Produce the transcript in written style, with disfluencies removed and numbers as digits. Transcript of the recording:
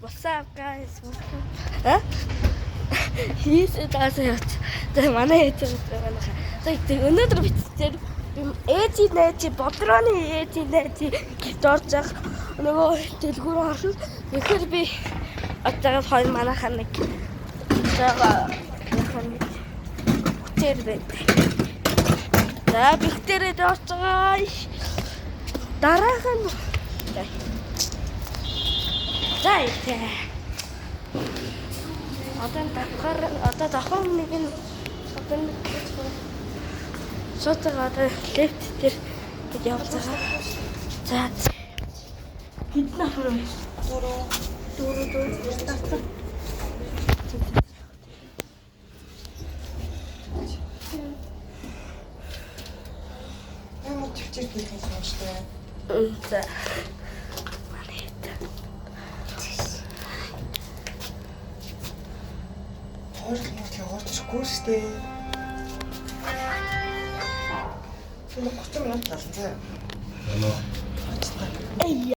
What's up guys? He's it as a манай ээж байгаа. За өнөөдөр битээр ээж нээж бодрооны ээж нээж гэж орж байгаа. Нөгөө дэлгүүр орсон. Тэгэхээр би одоо хоёр манайхан нэг байгаа яхан тэр бит. За битээрээ орж байгаа. Дараах нь за ихтэй. Одоо давхар нэг нь одоо нэг шотгаа одоо лефт дээр гэж явж байгаа. За хэд нахар вэ? Дөрөв тавтар. Ямар чивчээр хийх юм шүү дээ. За. Гүрс дээ. 30 минут талцаа. Эй